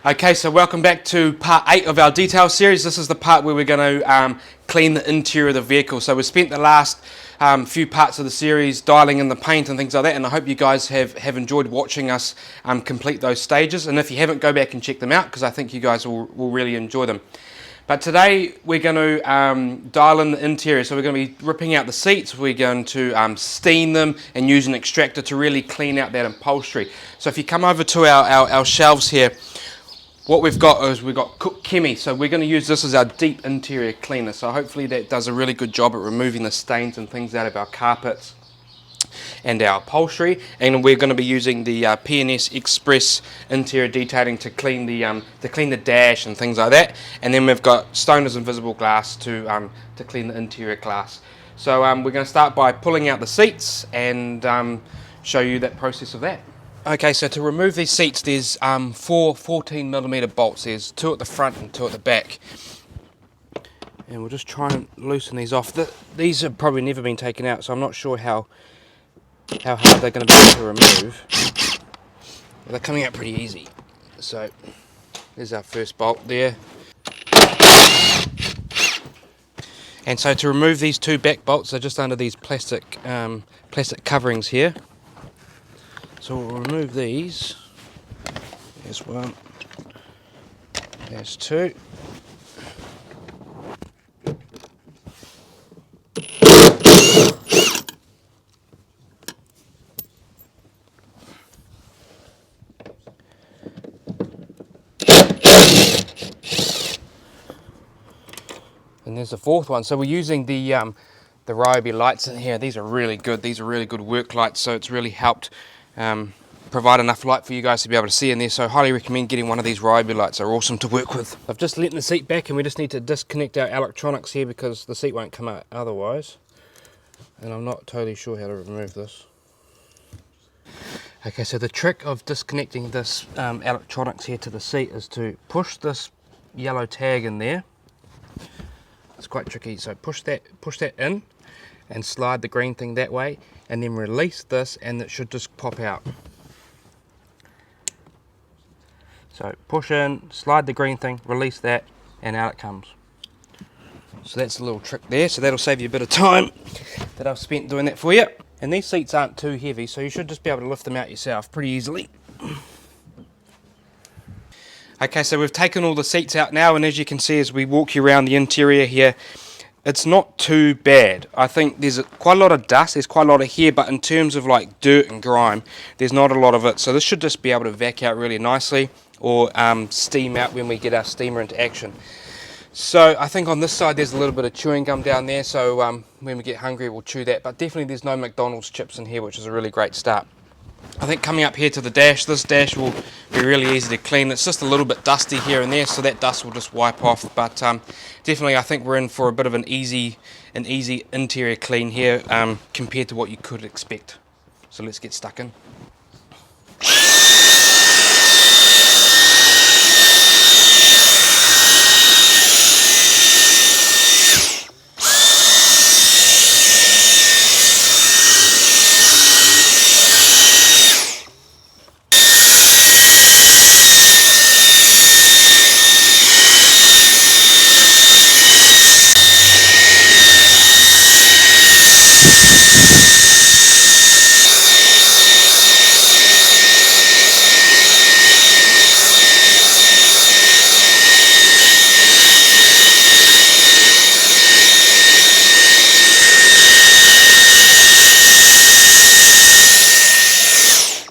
Okay, so welcome back to part 8 of our detail series. This is the part where we're going to clean the interior of the vehicle. So we've spent the last few parts of the series dialing in the paint and things like that, and I hope you guys have enjoyed watching us complete those stages. And if you haven't, go back and check them out, because I think you guys will really enjoy them. But today we're going to dial in the interior. So we're going to be ripping out the seats, we're going to steam them and use an extractor to really clean out that upholstery. So if you come over to our shelves here, what we've got is we've got Koch Chemie, so we're going to use this as our deep interior cleaner. So hopefully that does a really good job at removing the stains and things out of our carpets and our upholstery. And we're going to be using the P&S Express interior detailing to clean the dash and things like that. And then we've got Stoner's Invisible Glass to clean the interior glass. So we're going to start by pulling out the seats and show you that process of that. Okay, so to remove these seats, there's 4 14mm bolts. There's 2 at the front and 2 at the back. And we'll just try and loosen these off. These have probably never been taken out, so I'm not sure how hard they're going to be able to remove. But they're coming out pretty easy. So there's our first bolt there. And so to remove these 2 back bolts, they're just under these plastic coverings here. So we'll remove these. There's 1, there's 2. And there's the 4th one. So we're using the Ryobi lights in here. These are really good. These are really good work lights. So it's really helped provide enough light for you guys to be able to see in there. So highly recommend getting one of these Ryobi lights. They're awesome to work with. I've just let the seat back, and we just need to disconnect our electronics here because the seat won't come out otherwise. And I'm not totally sure how to remove this. Okay, so the trick of disconnecting this electronics here to the seat is to push this yellow tag in there. It's quite tricky, so push that in and slide the green thing that way, and then release this and it should just pop out. So push in, slide the green thing, release that, and out it comes. So that's a little trick there, so that'll save you a bit of time that I've spent doing that for you. And these seats aren't too heavy, so you should just be able to lift them out yourself pretty easily. Okay, so we've taken all the seats out now, and as you can see as we walk you around the interior here, it's not too bad. I think there's quite a lot of dust, there's quite a lot of hair, but in terms of like dirt and grime, there's not a lot of it. So this should just be able to vac out really nicely, or steam out when we get our steamer into action. So I think on this side there's a little bit of chewing gum down there, so when we get hungry we'll chew that. But definitely there's no McDonald's chips in here, which is a really great start. I think coming up here to the dash, this dash will be really easy to clean. It's just a little bit dusty here and there, so that dust will just wipe off. But definitely I think we're in for a bit of an easy interior clean here compared to what you could expect. So let's get stuck in.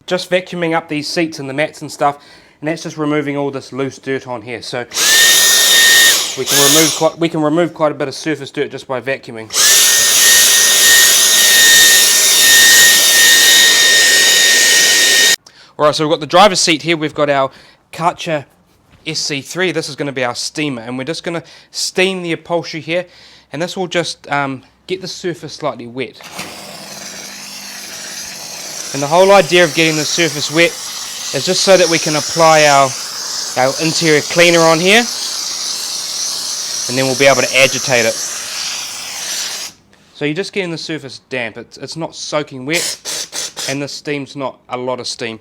Just vacuuming up these seats and the mats and stuff, and that's just removing all this loose dirt on here. So we can remove quite a bit of surface dirt just by vacuuming. Alright, so we've got the driver's seat here. We've got our Koch SC3. This is going to be our steamer, and we're just going to steam the upholstery here, and this will just get the surface slightly wet. And the whole idea of getting the surface wet is just so that we can apply our interior cleaner on here, and then we'll be able to agitate it. So you're just getting the surface damp. It's not soaking wet, and the steam's not a lot of steam.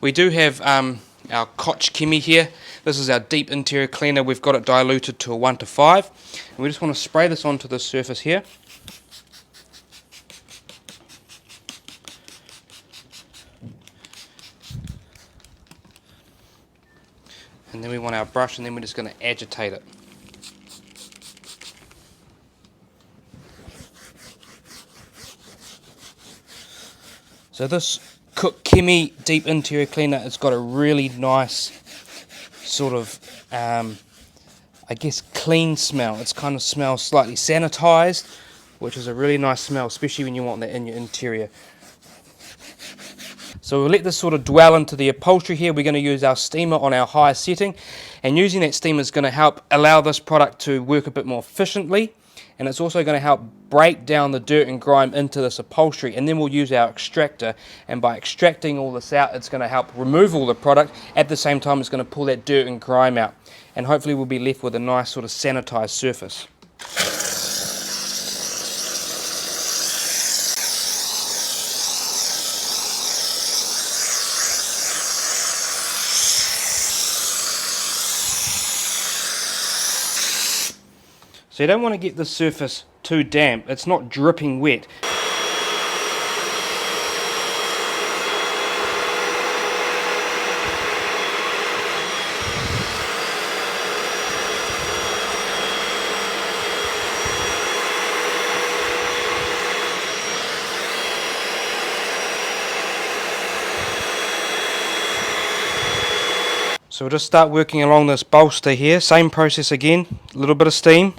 We do have our Koch Chemie here. This is our deep interior cleaner. We've got it diluted to a 1 to 5. And we just want to spray this onto the surface here. And then we want our brush, and then we're just going to agitate it. So this Koch Chemie deep interior cleaner, it's got a really nice sort of, I guess, clean smell. It's kind of smells slightly sanitized, which is a really nice smell, especially when you want that in your interior. So we'll let this sort of dwell into the upholstery here. We're going to use our steamer on our high setting, and using that steamer is going to help allow this product to work a bit more efficiently, and it's also going to help break down the dirt and grime into this upholstery. And then we'll use our extractor, and by extracting all this out, it's going to help remove all the product. At the same time, it's going to pull that dirt and grime out, and hopefully we'll be left with a nice sort of sanitized surface. So you don't want to get the surface too damp. It's not dripping wet. So we'll just start working along this bolster here. Same process again, a little bit of steam.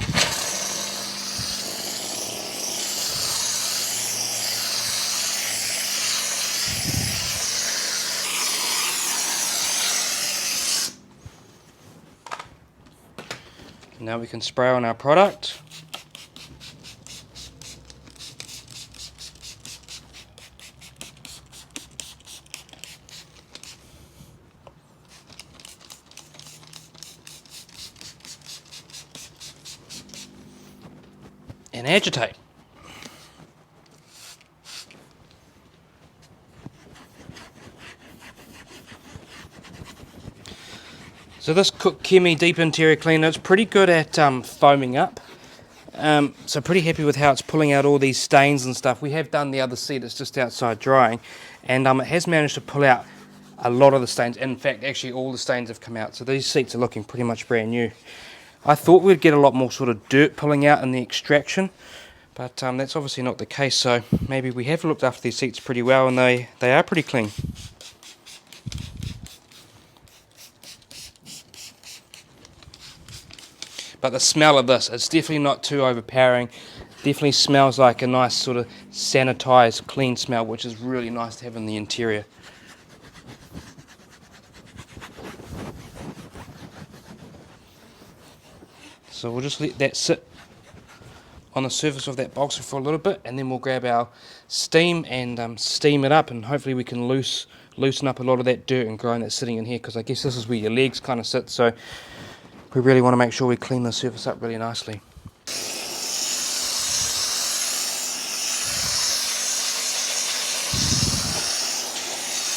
Now we can spray on our product. And agitate. So this Koch Chemie deep interior cleaner is pretty good at foaming up. So pretty happy with how it's pulling out all these stains and stuff. We have done the other seat, it's just outside drying, and it has managed to pull out a lot of the stains. In fact, actually all the stains have come out. So these seats are looking pretty much brand new. I thought we'd get a lot more sort of dirt pulling out in the extraction, but that's obviously not the case. So maybe we have looked after these seats pretty well, and they are pretty clean. But the smell of this, it's definitely not too overpowering. Definitely smells like a nice sort of sanitized, clean smell, which is really nice to have in the interior. So we'll just let that sit on the surface of that bolster for a little bit, and then we'll grab our steam and steam it up, and hopefully we can loosen up a lot of that dirt and grime that's sitting in here, because I guess this is where your legs kind of sit. So we really want to make sure we clean the surface up really nicely.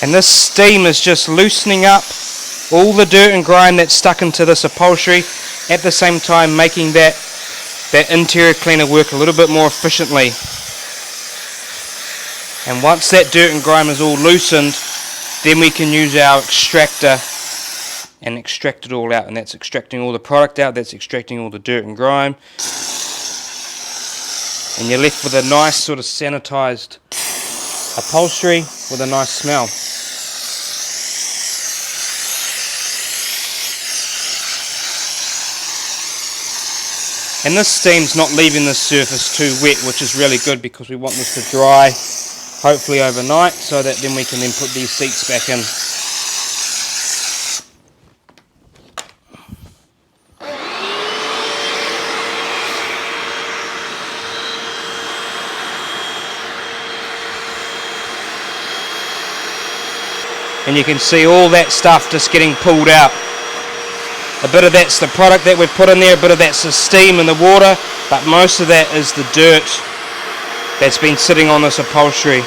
And this steam is just loosening up all the dirt and grime that's stuck into this upholstery, at the same time making that interior cleaner work a little bit more efficiently. And once that dirt and grime is all loosened, then we can use our extractor and extract it all out, and that's extracting all the product out, that's extracting all the dirt and grime, and you're left with a nice sort of sanitized upholstery with a nice smell. And this steam's not leaving the surface too wet, which is really good, because we want this to dry hopefully overnight, so that then we can then put these seats back in. And you can see all that stuff just getting pulled out. A bit of that's the product that we've put in there, a bit of that's the steam and the water, but most of that is the dirt that's been sitting on this upholstery.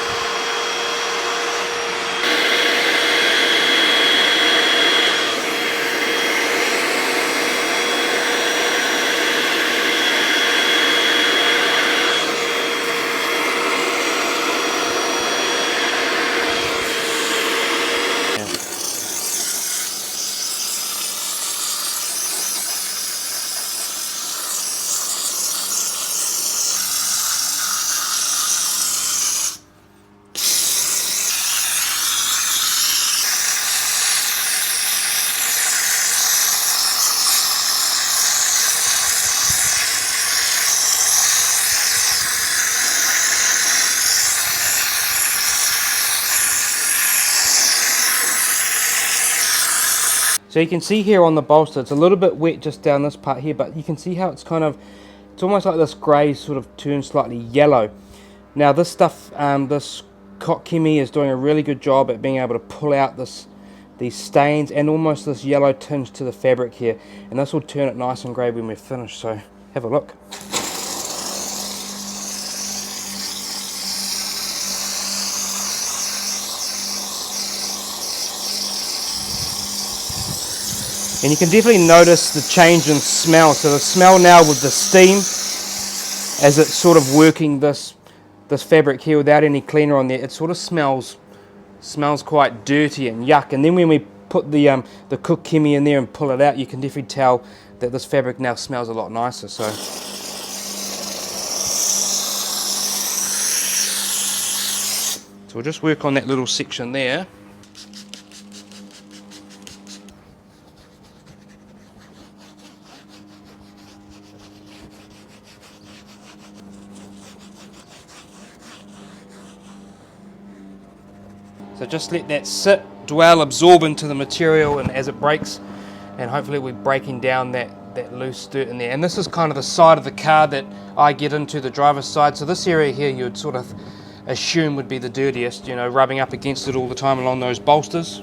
So you can see here on the bolster, it's a little bit wet just down this part here, but you can see how it's kind of, it's almost like this grey sort of turns slightly yellow. Now this stuff, this Koch Chemie is doing a really good job at being able to pull out these stains and almost this yellow tinge to the fabric here, and this will turn it nice and grey when we're finished, so have a look. And you can definitely notice the change in smell. So the smell now with the steam, as it's sort of working this fabric here without any cleaner on there, it sort of smells quite dirty and yuck. And then when we put the Koch Chemie in there and pull it out, you can definitely tell that this fabric now smells a lot nicer. So we'll just work on that little section there. So just let that sit, dwell, absorb into the material, and as it breaks, and hopefully we're breaking down that loose dirt in there. And this is kind of the side of the car that I get into, the driver's side. So this area here you would sort of assume would be the dirtiest, you know, rubbing up against it all the time along those bolsters.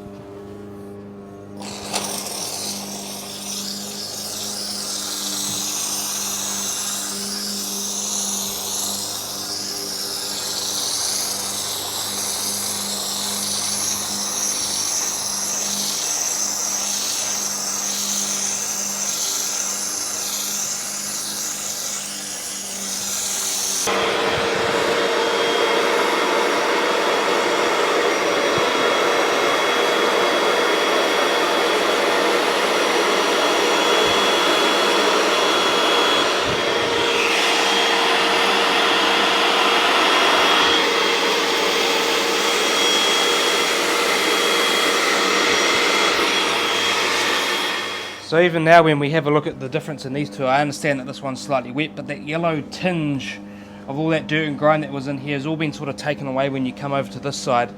So even now when we have a look at the difference in these two, I understand that this one's slightly wet, but that yellow tinge of all that dirt and grime that was in here has all been sort of taken away when you come over to this side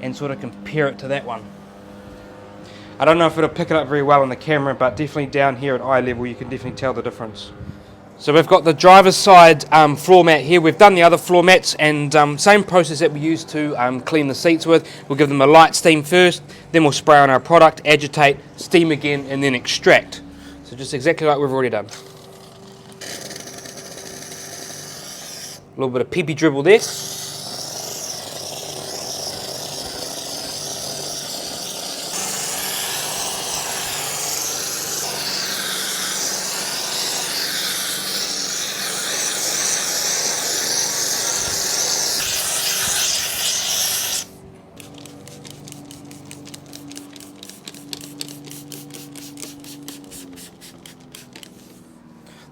and sort of compare it to that one. I don't know if it'll pick it up very well on the camera, but definitely down here at eye level you can definitely tell the difference. So we've got the driver's side floor mat here. We've done the other floor mats, and same process that we used to clean the seats with. We'll give them a light steam first, then we'll spray on our product, agitate, steam again, and then extract. So just exactly like we've already done. A little bit of pee-pee dribble there.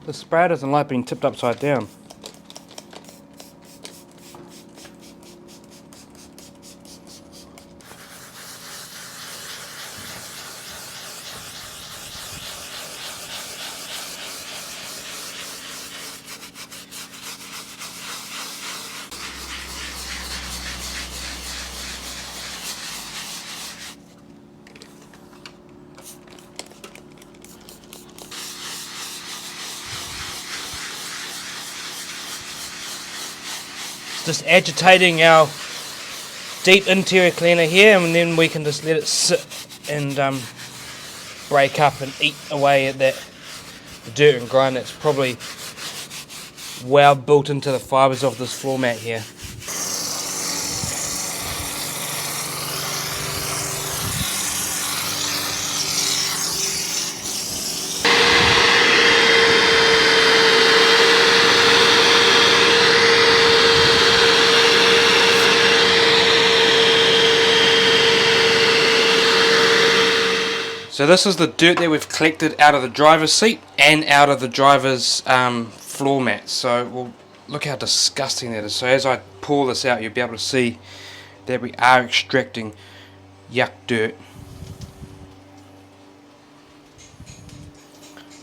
The sprayer doesn't like being tipped upside down. Just agitating our deep interior cleaner here, and then we can just let it sit and break up and eat away at that dirt and grime that's probably well built into the fibres of this floor mat here. So this is the dirt that we've collected out of the driver's seat and out of the driver's floor mat. So we'll look how disgusting that is. So as I pour this out, you'll be able to see that we are extracting yuck dirt.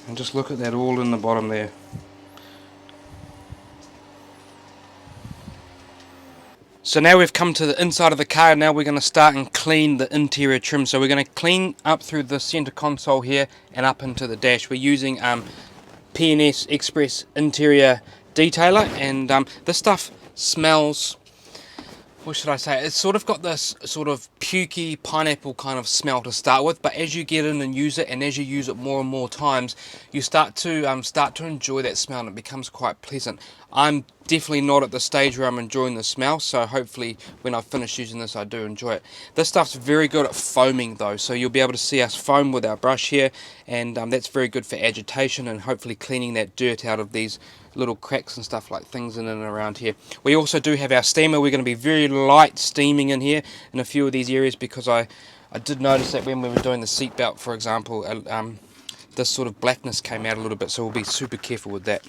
And just look at that all in the bottom there. So now we've come to the inside of the car. Now we're going to start and clean the interior trim. So we're going to clean up through the center console here and up into the dash. We're using P&S Express Interior Detailer, and this stuff smells, what should I say, it's sort of got this sort of pukey pineapple kind of smell to start with, but as you get in and use it, and as you use it more and more times, you start to enjoy that smell, and it becomes quite pleasant. I'm definitely not at the stage where I'm enjoying the smell, so hopefully when I finish using this I do enjoy it. This stuff's very good at foaming though, so you'll be able to see us foam with our brush here, and that's very good for agitation and hopefully cleaning that dirt out of these little cracks and stuff like things in and around here. We also do have our steamer. We're going to be very light steaming in here in a few of these areas, because I did notice that when we were doing the seat belt, for example, this sort of blackness came out a little bit, so we'll be super careful with that.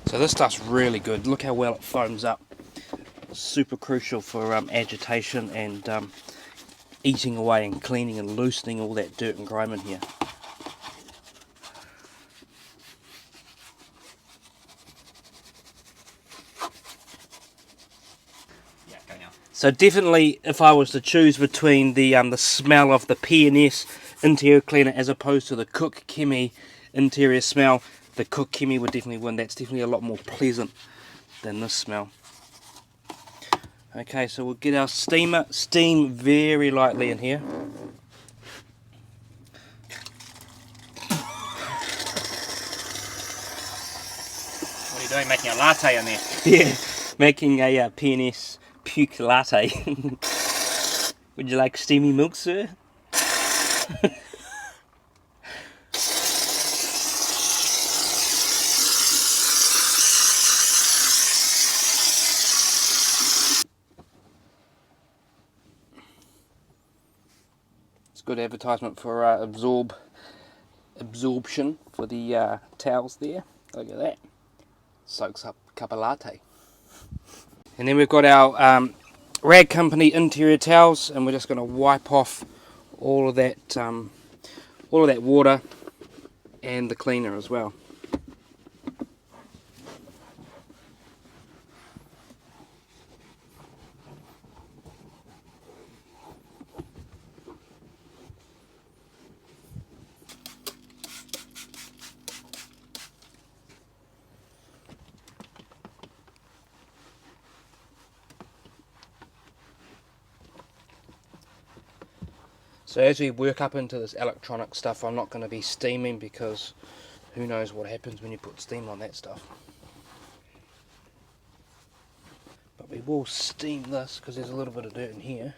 So this stuff's really good. Look how well it foams up. Super crucial for agitation and eating away and cleaning and loosening all that dirt and grime in here. Yeah, go now. So definitely, if I was to choose between the smell of the P&S interior cleaner as opposed to the Koch Chemie interior smell, the Koch Chemie would definitely win. That's definitely a lot more pleasant than this smell. Okay, so we'll get our steamer, steam very lightly in here. What are you doing, making a latte in there? Yeah, making a P&S puke latte. Would you like steamy milk, sir? It's good advertisement for absorption for the towels there. Look at that. Soaks up a cup of latte. And then we've got our Rag Company interior towels, and we're just going to wipe off all of that water and the cleaner as well. So as we work up into this electronic stuff, I'm not going to be steaming, because who knows what happens when you put steam on that stuff. But we will steam this because there's a little bit of dirt in here.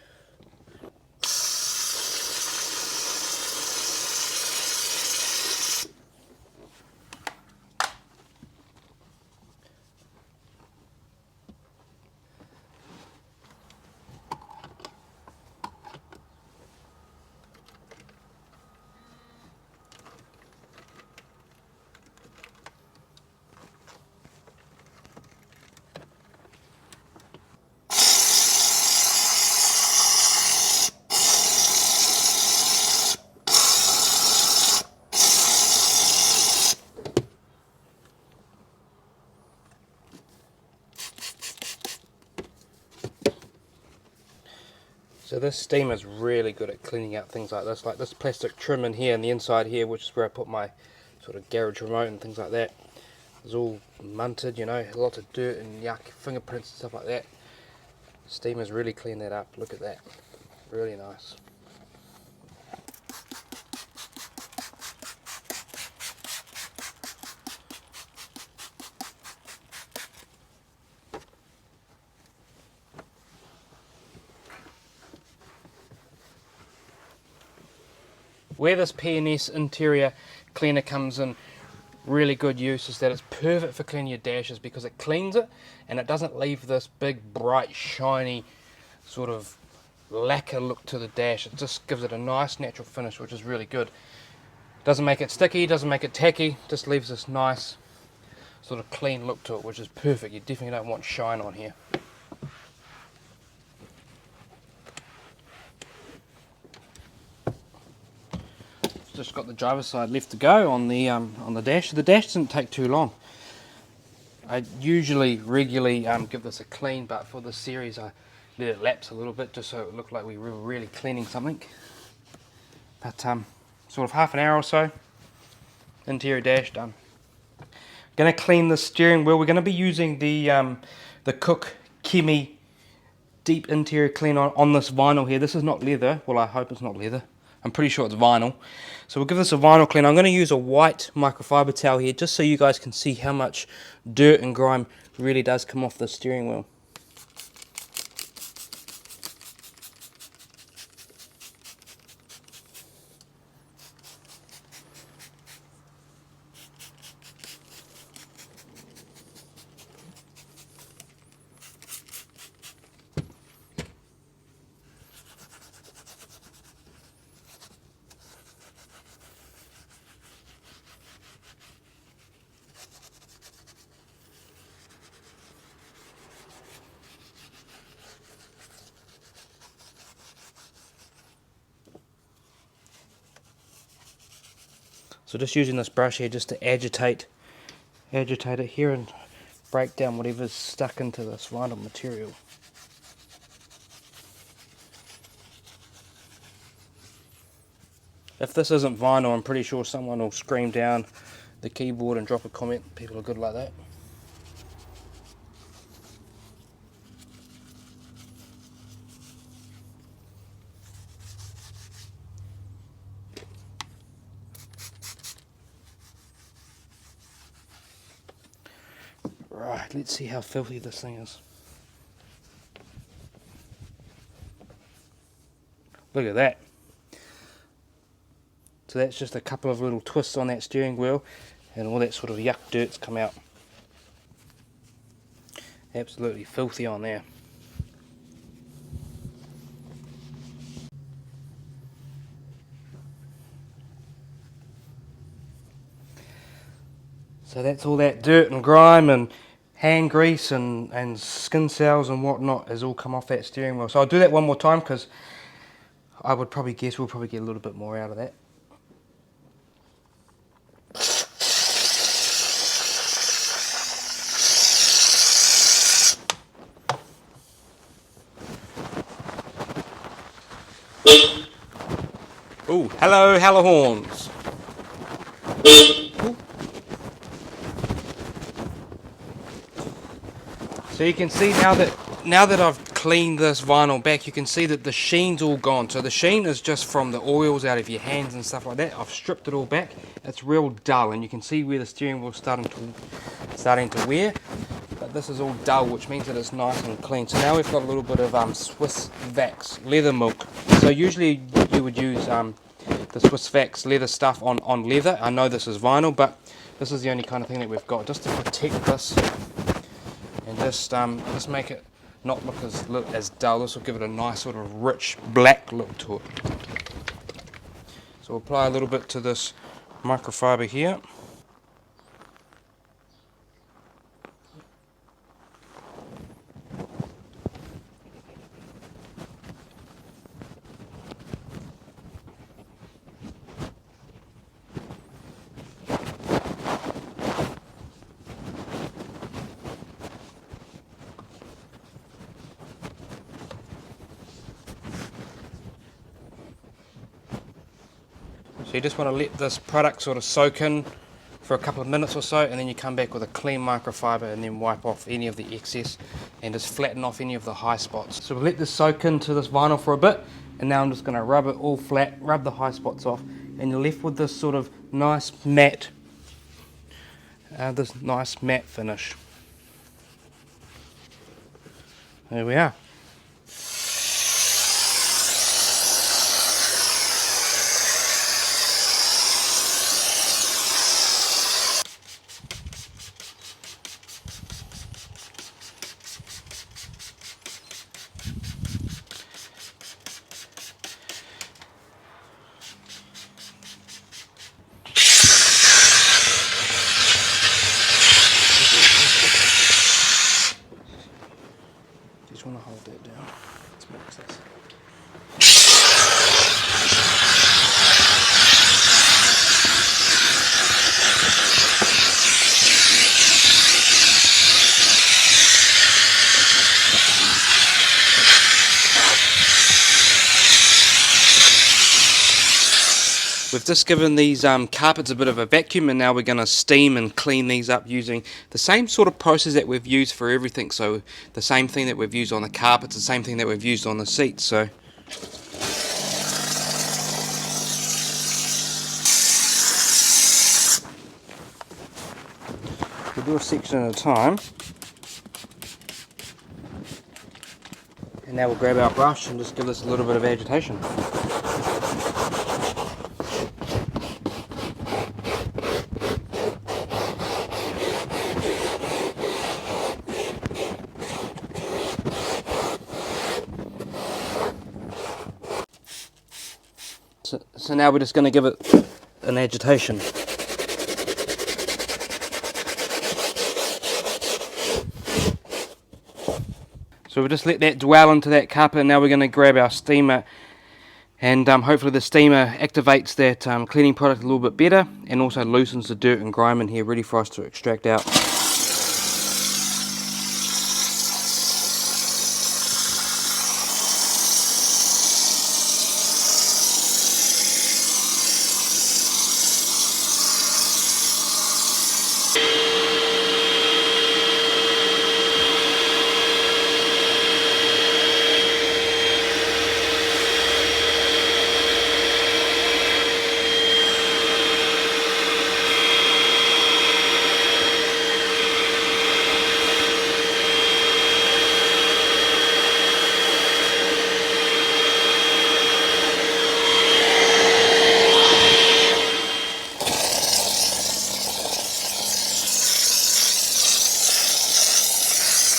So this steamer is really good at cleaning out things like this plastic trim in here and the inside here, which is where I put my sort of garage remote and things like that. It's all munted, you know, lots of dirt and yuck, fingerprints and stuff like that. Steamer's really cleaned that up. Look at that, really nice. Where this P&S interior cleaner comes in really good use is that it's perfect for cleaning your dashes, because it cleans it and it doesn't leave this big bright shiny sort of lacquer look to the dash. It just gives it a nice natural finish, which is really good. Doesn't make it sticky, doesn't make it tacky, just leaves this nice sort of clean look to it, which is perfect. You definitely don't want shine on here. Just got the driver's side left to go on the dash. The dash didn't take too long. I usually regularly give this a clean, but for this series I let it lapse a little bit just so it looked like we were really cleaning something. But sort of half an hour or so, interior dash done. Going to clean the steering wheel. We're going to be using the Koch Chemie deep interior clean on this vinyl here. This is not leather. Well, I hope it's not leather. I'm pretty sure it's vinyl. So we'll give this a vinyl clean. I'm going to use a white microfiber towel here just so you guys can see how much dirt and grime really does come off the steering wheel. So just using this brush here just to agitate it here and break down whatever's stuck into this vinyl material. If this isn't vinyl, I'm pretty sure someone will scream down the keyboard and drop a comment. People are good like that. Right, let's see how filthy this thing is. Look at that. So that's just a couple of little twists on that steering wheel and all that sort of yuck dirt's come out. Absolutely filthy on there. So that's all that dirt and grime and hand grease and skin cells and whatnot has all come off that steering wheel. So I'll do that one more time because I would probably guess we'll probably get a little bit more out of that. Ooh, hello, horns. So you can see now that I've cleaned this vinyl back, you can see that the sheen's all gone. So the sheen is just from the oils out of your hands and stuff like that. I've stripped it all back. It's real dull, and you can see where the steering wheel's starting to wear. But this is all dull, which means that it's nice and clean. So now we've got a little bit of Swiss Vax leather milk. So usually you would use the Swiss Vax leather stuff on leather. I know this is vinyl, but this is the only kind of thing that we've got just to protect this and just make it not look as dull. This will give it a nice sort of rich black look to it. So we'll apply a little bit to this microfiber here. So you just want to let this product sort of soak in for a couple of minutes or so, and then you come back with a clean microfiber and then wipe off any of the excess and just flatten off any of the high spots. So we'll let this soak into this vinyl for a bit, and now I'm just going to rub it all flat, rub the high spots off, and you're left with this sort of nice matte finish. There we are. We've just given these carpets a bit of a vacuum, and now we're going to steam and clean these up using the same sort of process that we've used for everything. So the same thing that we've used on the carpets, the same thing that we've used on the seats. So we'll do a section at a time. And now we'll grab our brush and just give this a little bit of agitation. So now we're just going to give it an agitation. So we'll just let that dwell into that carpet, and now we're going to grab our steamer, and hopefully the steamer activates that cleaning product a little bit better, and also loosens the dirt and grime in here, ready for us to extract out.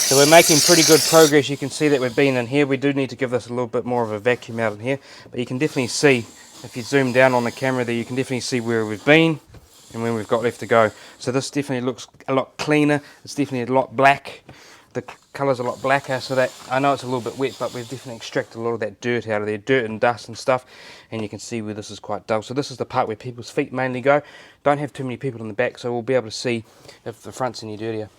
So we're making pretty good progress. You can see that we've been in here. We do need to give this a little bit more of a vacuum out in here, but you can definitely see, if you zoom down on the camera there, you can definitely see where we've been and where we've got left to go. So this definitely looks a lot cleaner. It's definitely a lot black. The colour's a lot blacker, so that I know it's a little bit wet, but we've definitely extracted a lot of that dirt out of there, dirt and dust and stuff, and you can see where this is quite dull. So this is the part where people's feet mainly go. Don't have too many people in the back, so we'll be able to see if the front's any dirtier.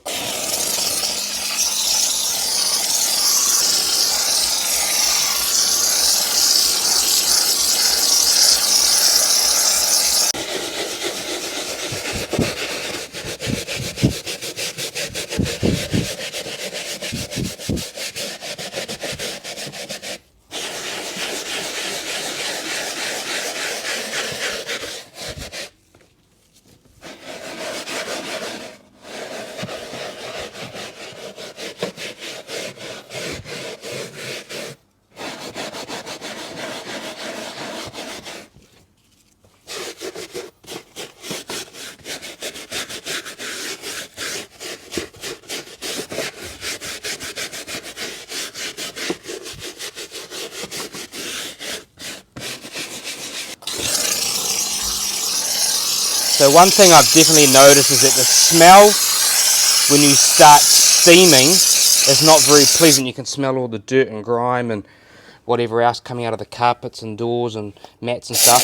So one thing I've definitely noticed is that the smell when you start steaming is not very pleasant. You can smell all the dirt and grime and whatever else coming out of the carpets and doors and mats and stuff.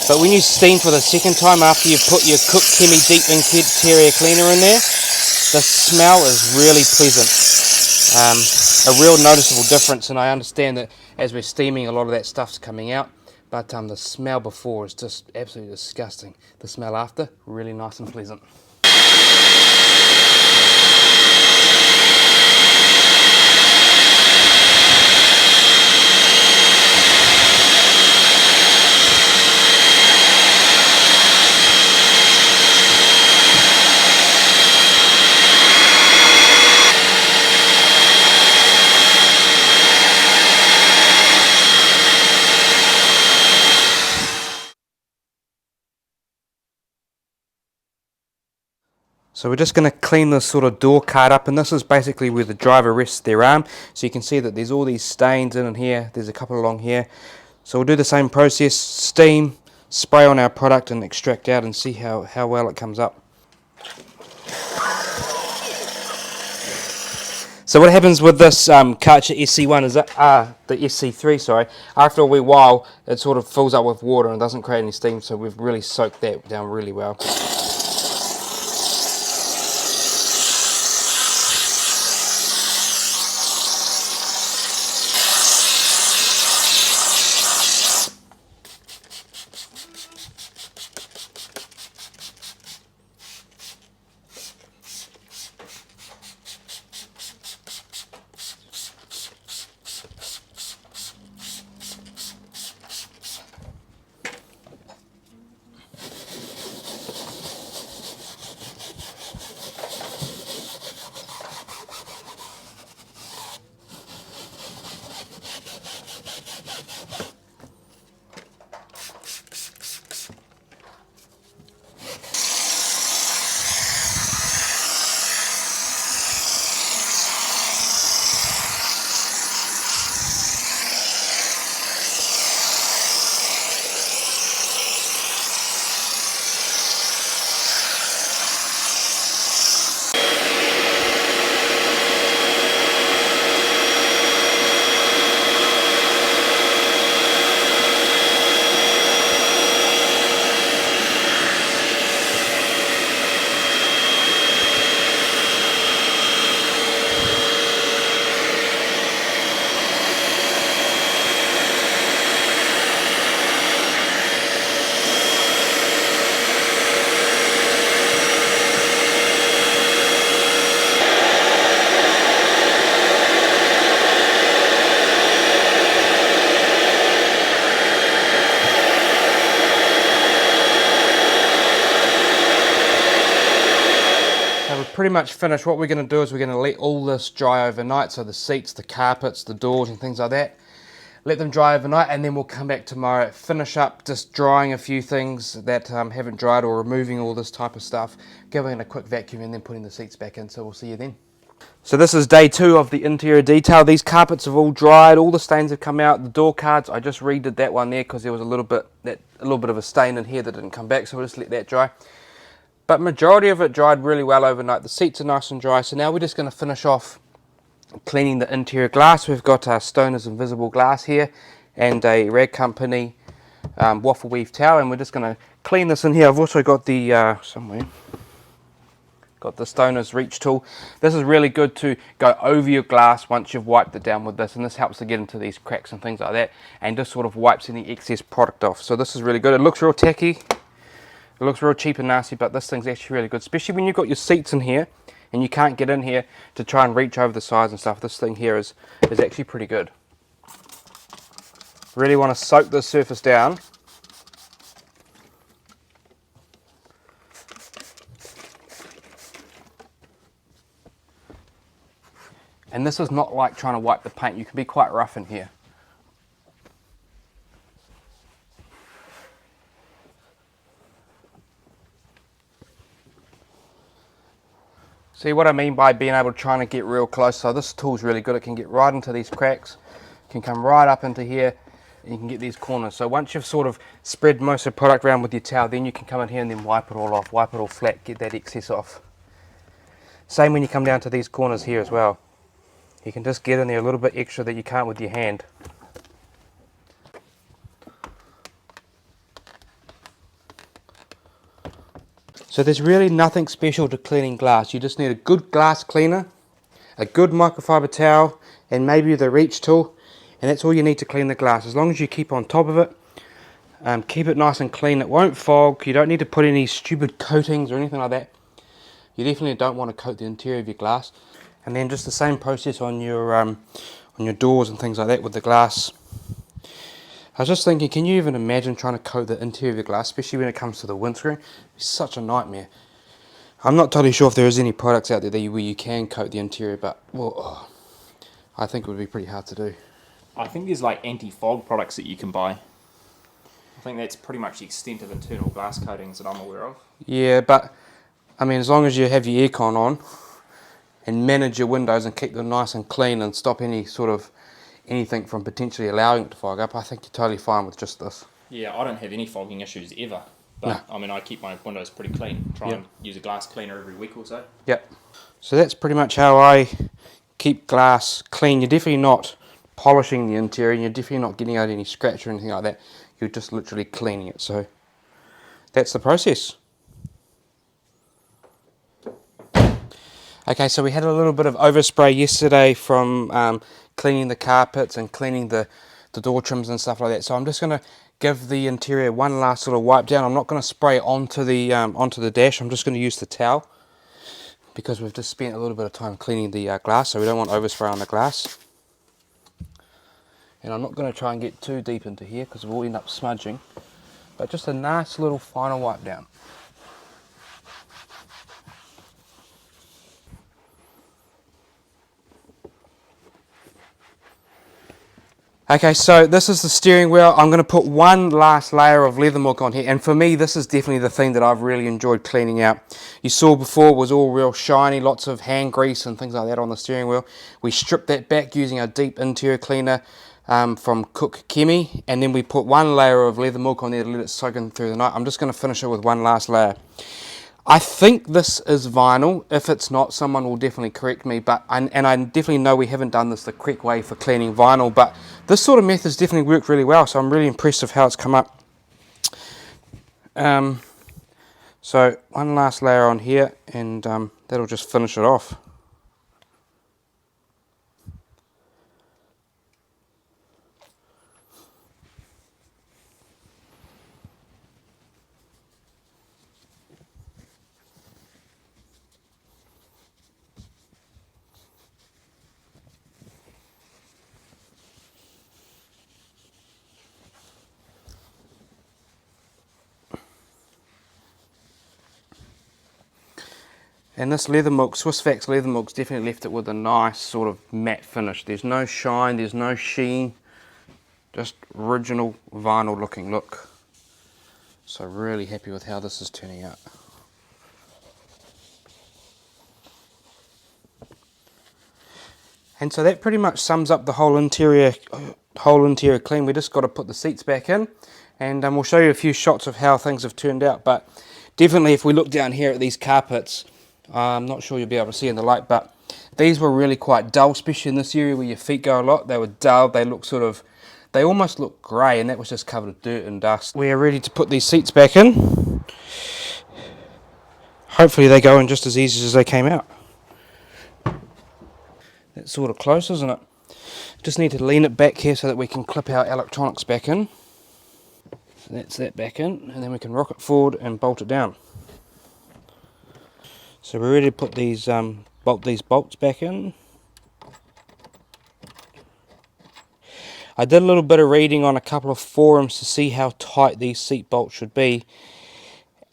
But when you steam for the second time after you've put your Koch Chemie deep interior cleaner in there, the smell is really pleasant. A real noticeable difference, and I understand that as we're steaming a lot of that stuff's coming out. But the smell before is just absolutely disgusting. The smell after, really nice and pleasant. So we're just going to clean this sort of door card up, and this is basically where the driver rests their arm. So you can see that there's all these stains in here, there's a couple along here. So we'll do the same process, steam, spray on our product and extract out and see how well it comes up. So what happens with this Karcher SC1 is that, the SC3, sorry, after a wee while it sort of fills up with water and doesn't create any steam, so we've really soaked that down really well. pretty much finished. What we're going to do is we're going to let all this dry overnight, so the seats, the carpets, the doors and things like that. Let them dry overnight, and then we'll come back tomorrow, finish up just drying a few things that haven't dried, or removing all this type of stuff, giving it a quick vacuum and then putting the seats back in. So we'll see you then. So this is day 2 of the interior detail. These carpets have all dried, all the stains have come out. The door cards, I just redid that one there because there was a little bit of a stain in here that didn't come back, so we'll just let that dry. But majority of it dried really well overnight. The seats are nice and dry, so now we're just going to finish off cleaning the interior glass. We've got Stoner's Invisible Glass here and a Rag Company waffle weave towel, and we're just going to clean this in here. I've also got the got the Stoner's Reach tool. This is really good to go over your glass once you've wiped it down with this, and this helps to get into these cracks and things like that, and just sort of wipes any excess product off. So this is really good. It looks real tacky, it looks real cheap and nasty, but this thing's actually really good, especially when you've got your seats in here and you can't get in here to try and reach over the sides and stuff. This thing here is actually pretty good. Really want to soak this surface down. And this is not like trying to wipe the paint. You can be quite rough in here. See what I mean by being able to try and get real close? So this tool's really good. It can get right into these cracks, can come right up into here, and you can get these corners. So once you've sort of spread most of the product around with your towel, then you can come in here and then wipe it all off, wipe it all flat, get that excess off. Same when you come down to these corners here as well. You can just get in there a little bit extra that you can't with your hand. So there's really nothing special to cleaning glass. You just need a good glass cleaner, a good microfiber towel, and maybe the Reach tool, and that's all you need to clean the glass. As long as you keep on top of it, keep it nice and clean, it won't fog. You don't need to put any stupid coatings or anything like that. You definitely don't want to coat the interior of your glass. And then just the same process on your doors and things like that with the glass. I was just thinking, can you even imagine trying to coat the interior of your glass, especially when it comes to the windscreen? It's such a nightmare. I'm not totally sure if there is any products out there where you can coat the interior, but well, I think it would be pretty hard to do. I think there's like anti-fog products that you can buy. I think that's pretty much the extent of internal glass coatings that I'm aware of. Yeah, but I mean, as long as you have your aircon on and manage your windows and keep them nice and clean and stop anything from potentially allowing it to fog up, I think you're totally fine with just this. Yeah, I don't have any fogging issues ever. But, no. I mean, I keep my windows pretty clean. Try and use a glass cleaner every week or so. Yep. So that's pretty much how I keep glass clean. You're definitely not polishing the interior, and you're definitely not getting out any scratch or anything like that. You're just literally cleaning it. So that's the process. Okay, so we had a little bit of overspray yesterday from cleaning the carpets and cleaning the door trims and stuff like that. So I'm just going to give the interior one last little wipe down. I'm not going to spray onto the dash. I'm just going to use the towel because we've just spent a little bit of time cleaning the glass, so we don't want overspray on the glass. And I'm not going to try and get too deep into here because we'll end up smudging, but just a nice little final wipe down. Okay, so this is the steering wheel. I'm going to put one last layer of leather milk on here, and for me this is definitely the thing that I've really enjoyed cleaning out. You saw before was all real shiny, lots of hand grease and things like that on the steering wheel. We stripped that back using a deep interior cleaner from Koch Chemie, and then we put one layer of leather milk on there to let it soak in through the night. I'm just going to finish it with one last layer. I think this is vinyl. If it's not, someone will definitely correct me, but I definitely know we haven't done this the correct way for cleaning vinyl, but this sort of method's definitely worked really well, so I'm really impressed with how it's come up. So one last layer on here, and that'll just finish it off. And this leather milk, Swissvax leather milk's definitely left it with a nice sort of matte finish. There's no shine, there's no sheen, just original vinyl looking look. So really happy with how this is turning out. And so that pretty much sums up the whole interior clean. We just got to put the seats back in, and we'll show you a few shots of how things have turned out. But definitely, if we look down here at these carpets, I'm not sure you'll be able to see in the light, but these were really quite dull, especially in this area where your feet go a lot. They were dull. They look they almost look grey, and that was just covered with dirt and dust. We are ready to put these seats back in. Hopefully, they go in just as easy as they came out. That's sort of close, isn't it? Just need to lean it back here so that we can clip our electronics back in. So that's that back in, and then we can rock it forward and bolt it down. So we're ready to put these bolts back in. I did a little bit of reading on a couple of forums to see how tight these seat bolts should be,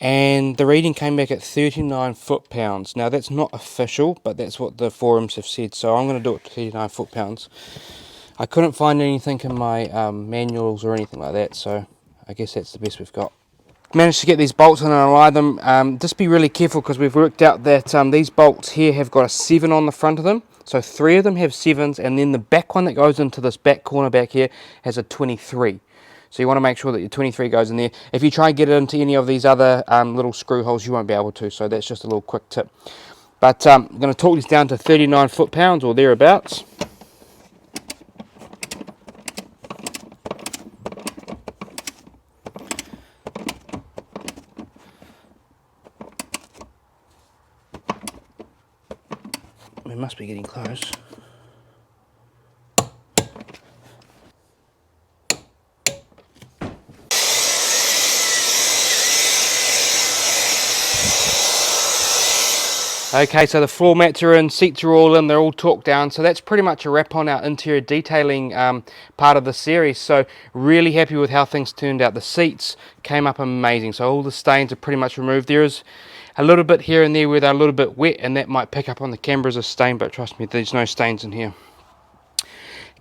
and the reading came back at 39 foot-pounds. Now that's not official, but that's what the forums have said, so I'm going to do it to 39 foot-pounds. I couldn't find anything in my manuals or anything like that, so I guess that's the best we've got. Managed to get these bolts in and align them. Just be really careful, because we've worked out that these bolts here have got a 7 on the front of them. So 3 of them have 7s, and then the back one that goes into this back corner back here has a 23. So you want to make sure that your 23 goes in there. If you try and get it into any of these other little screw holes, you won't be able to. So that's just a little quick tip. But I'm going to torque this down to 39 foot-pounds or thereabouts. We must be getting close. Okay, so the floor mats are in, seats are all in, they're all torqued down, so that's pretty much a wrap on our interior detailing part of the series. So really happy with how things turned out. The seats came up amazing, so all the stains are pretty much removed. There is a little bit here and there where they're a little bit wet, and that might pick up on the camera as a stain, but trust me, there's no stains in here.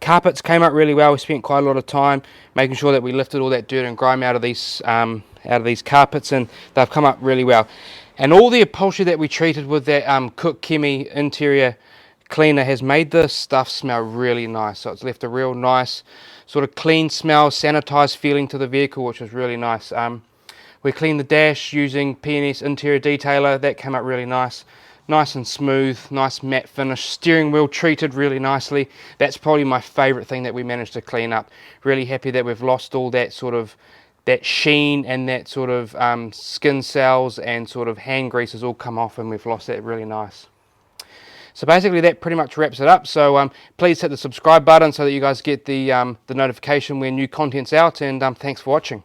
Carpets came up really well. We spent quite a lot of time making sure that we lifted all that dirt and grime out of these carpets, and they've come up really well. And all the upholstery that we treated with that Koch Chemie interior cleaner has made this stuff smell really nice. So it's left a real nice sort of clean smell, sanitized feeling to the vehicle, which is really nice. We cleaned the dash using P&S Interior Detailer. That came up really nice. Nice and smooth, nice matte finish. Steering wheel treated really nicely. That's probably my favourite thing that we managed to clean up. Really happy that we've lost all that sort of that sheen and that sort of skin cells and sort of hand grease has all come off, and we've lost that. Really nice. So basically that pretty much wraps it up. So please hit the subscribe button so that you guys get the notification when new content's out, and thanks for watching.